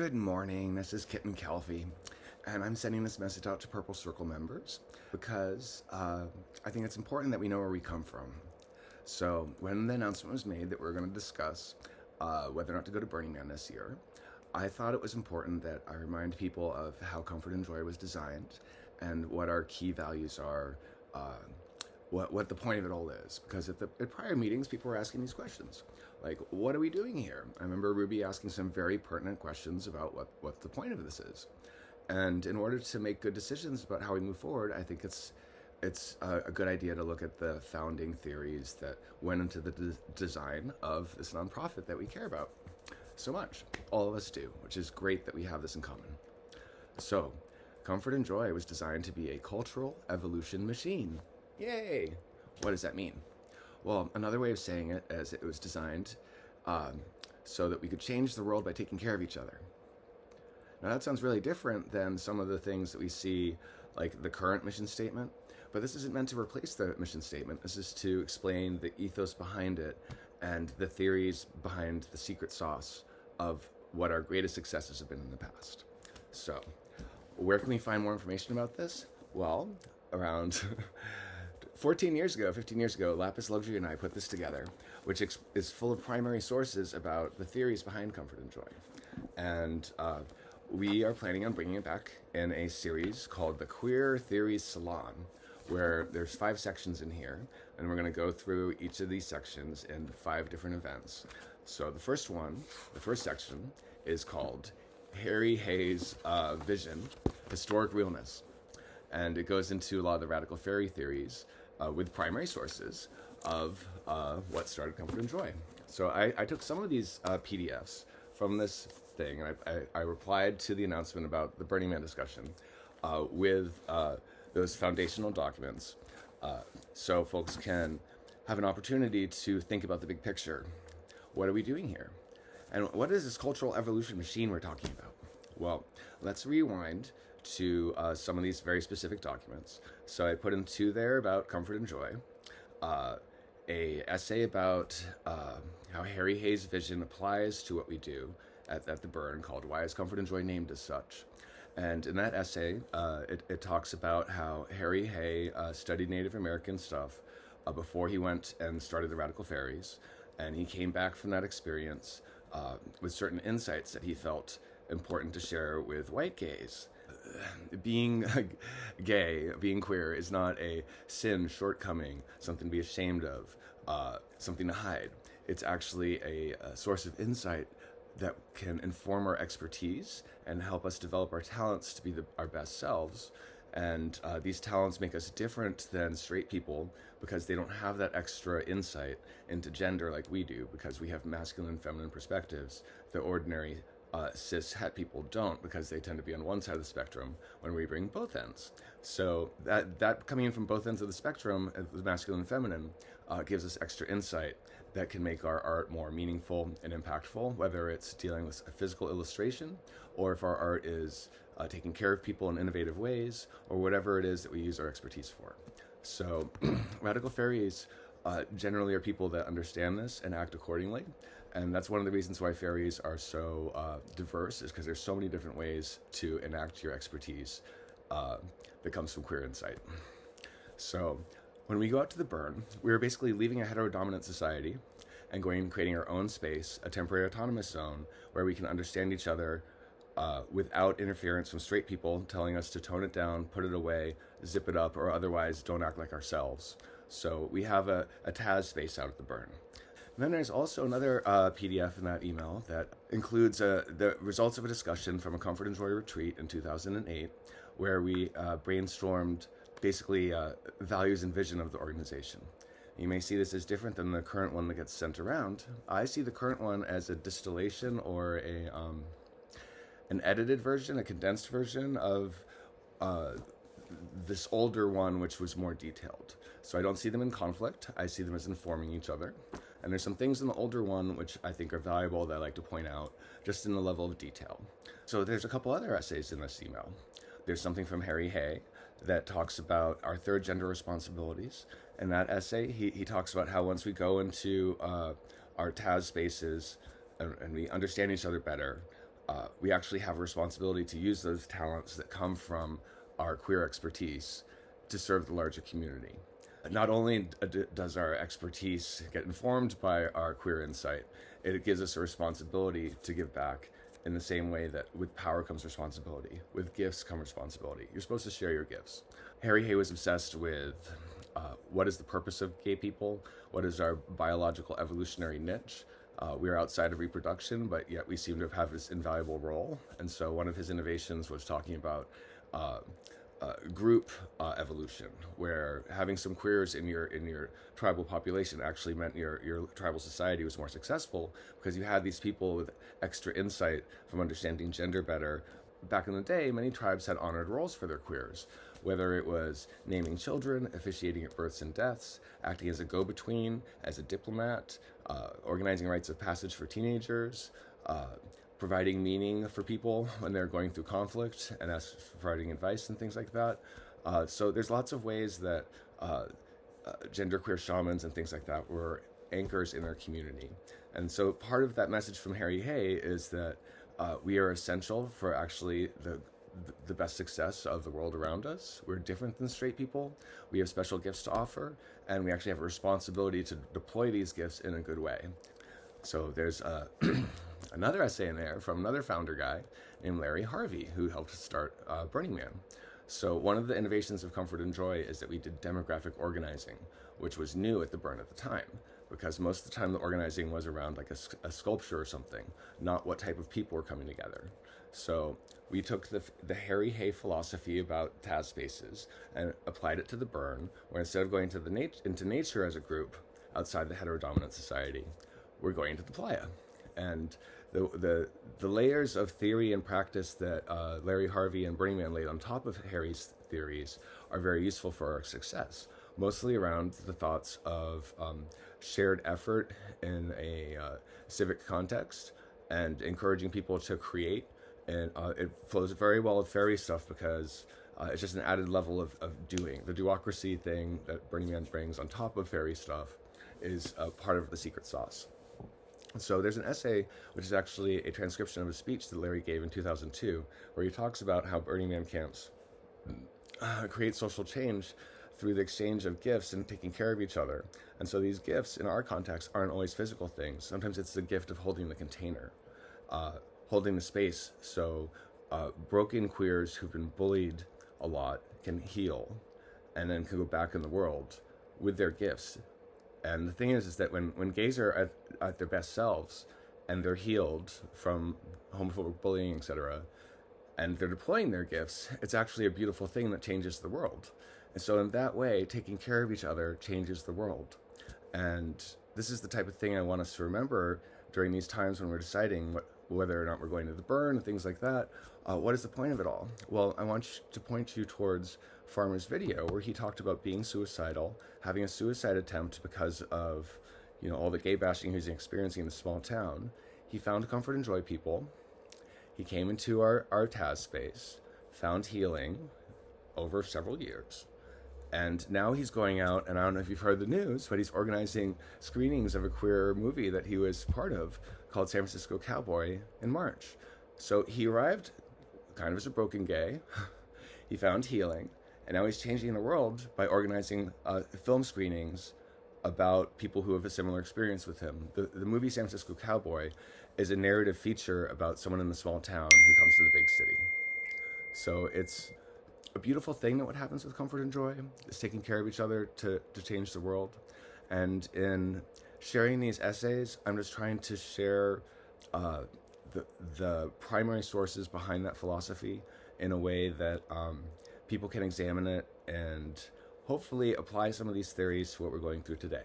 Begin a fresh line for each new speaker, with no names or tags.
Good morning, this is Kitten Calfee, and I'm sending this message out to Purple Circle members because I think it's important that we know where we come from. So when the announcement was made that we are going to discuss whether or not to go to Burning Man this year, I thought it was important that I remind people of how Comfort and Joy was designed and what our key values are, what the point of it all is. Because at prior meetings, people were asking these questions. Like, what are we doing here? I remember Ruby asking some very pertinent questions about what the point of this is. And in order to make good decisions about how we move forward, I think it's a good idea to look at the founding theories that went into the design of this nonprofit that we care about so much. All of us do, which is great that we have this in common. So, Comfort and Joy was designed to be a cultural evolution machine. Yay! What does that mean? Well, another way of saying it is it was designed so that we could change the world by taking care of each other. Now that sounds really different than some of the things that we see, like the current mission statement, but this isn't meant to replace the mission statement. This is to explain the ethos behind it and the theories behind the secret sauce of what our greatest successes have been in the past. So, where can we find more information about this? Well, around 15 years ago, Lapis Luxury and I put this together, which is full of primary sources about the theories behind Comfort and Joy. And we are planning on bringing it back in a series called the Queer Theories Salon, where there's 5 sections in here, and we're going to go through each of these sections in 5 different events. So the first section, is called Harry Hayes' Vision, Historic Realness. And it goes into a lot of the Radical Faerie theories with primary sources of what started Comfort and Joy. So I took some of these PDFs from this thing, and I replied to the announcement about the Burning Man discussion with those foundational documents so folks can have an opportunity to think about the big picture. What are we doing here? And what is this cultural evolution machine we're talking about? Well, let's rewind to some of these very specific documents. So I put in 2 there about Comfort and Joy, a essay about how Harry Hayes' vision applies to what we do at the Burn, called Why is Comfort and Joy named as such? And in that essay, it talks about how Harry Hay studied Native American stuff before he went and started the Radical Faeries, and he came back from that experience with certain insights that he felt important to share with white gays. Being gay, being queer, is not a sin, shortcoming, something to be ashamed of, something to hide. It's actually a source of insight that can inform our expertise and help us develop our talents to be our best selves. And these talents make us different than straight people because they don't have that extra insight into gender like we do, because we have masculine and feminine perspectives that ordinary cis het people don't, because they tend to be on one side of the spectrum when we bring both ends. So that coming in from both ends of the spectrum, the masculine and feminine, gives us extra insight that can make our art more meaningful and impactful, whether it's dealing with a physical illustration, or if our art is taking care of people in innovative ways, or whatever it is that we use our expertise for. So Radical Faeries generally are people that understand this and act accordingly. And that's one of the reasons why fairies are so diverse, is because there's so many different ways to enact your expertise that comes from queer insight. So when we go out to the Burn, we're basically leaving a heterodominant society and going and creating our own space, a temporary autonomous zone, where we can understand each other without interference from straight people telling us to tone it down, put it away, zip it up, or otherwise don't act like ourselves. So we have a Taz space out at the Burn. And then there's also another PDF in that email that includes the results of a discussion from a Comfort and Joy retreat in 2008, where we brainstormed basically values and vision of the organization. You may see this as different than the current one that gets sent around. I see the current one as a distillation or an edited version, a condensed version of this older one, which was more detailed. So I don't see them in conflict. I see them as informing each other. And there's some things in the older one which I think are valuable that I like to point out, just in the level of detail. So there's a couple other essays in this email. There's something from Harry Hay that talks about our 3rd gender responsibilities. In that essay, he talks about how once we go into our Taz spaces and we understand each other better, we actually have a responsibility to use those talents that come from our queer expertise to serve the larger community. Not only does our expertise get informed by our queer insight, it gives us a responsibility to give back in the same way that with power comes responsibility. With gifts come responsibility. You're supposed to share your gifts. Harry Hay was obsessed with what is the purpose of gay people? What is our biological evolutionary niche? We are outside of reproduction, but yet we seem to have this invaluable role. And so one of his innovations was talking about group evolution, where having some queers in your tribal population actually meant your tribal society was more successful because you had these people with extra insight from understanding gender better. Back in the day, many tribes had honored roles for their queers, whether it was naming children, officiating at births and deaths, acting as a go-between, as a diplomat, organizing rites of passage for teenagers, providing meaning for people when they're going through conflict, and that's providing advice and things like that. So there's lots of ways that genderqueer shamans and things like that were anchors in their community. And so part of that message from Harry Hay is that we are essential for actually the best success of the world around us. We're different than straight people. We have special gifts to offer, and we actually have a responsibility to deploy these gifts in a good way. So there's another essay in there from another founder guy named Larry Harvey, who helped start Burning Man. So one of the innovations of Comfort and Joy is that we did demographic organizing, which was new at the Burn at the time, because most of the time the organizing was around like a sculpture or something, not what type of people were coming together. So we took the Harry Hay philosophy about Taz spaces and applied it to the Burn, where instead of going to into nature as a group outside the heterodominant society, we're going to the playa. And the layers of theory and practice that Larry Harvey and Burning Man laid on top of Harry's theories are very useful for our success, mostly around the thoughts of shared effort in a civic context and encouraging people to create. And it flows very well with fairy stuff because it's just an added level of doing. The duocracy thing that Burning Man brings on top of fairy stuff is part of the secret sauce. So there's an essay, which is actually a transcription of a speech that Larry gave in 2002, where he talks about how Burning Man camps create social change through the exchange of gifts and taking care of each other. And so these gifts, in our context, aren't always physical things. Sometimes it's the gift of holding the container, holding the space, so broken queers who've been bullied a lot can heal and then can go back in the world with their gifts. And the thing is that when gays are at their best selves and they're healed from homophobic bullying, etc., and they're deploying their gifts, it's actually a beautiful thing that changes the world. And so in that way, taking care of each other changes the world. And this is the type of thing I want us to remember during these times when we're deciding whether or not we're going to the Burn and things like that. What is the point of it all? Well, I want to point you towards Farmer's video, where he talked about being suicidal, having a suicide attempt because of all the gay bashing he was experiencing in the small town. He found Comfort and Joy people. He came into our Taz space, found healing over several years. And now he's going out, and I don't know if you've heard the news, but he's organizing screenings of a queer movie that he was part of called San Francisco Cowboy in March. So he arrived kind of as a broken gay. He found healing, and now he's changing the world by organizing film screenings about people who have a similar experience with him. The movie San Francisco Cowboy is a narrative feature about someone in the small town who comes to the big city. So it's a beautiful thing that what happens with Comfort and Joy is taking care of each other to change the world. And in sharing these essays, I'm just trying to share the primary sources behind that philosophy in a way that people can examine it and hopefully apply some of these theories to what we're going through today.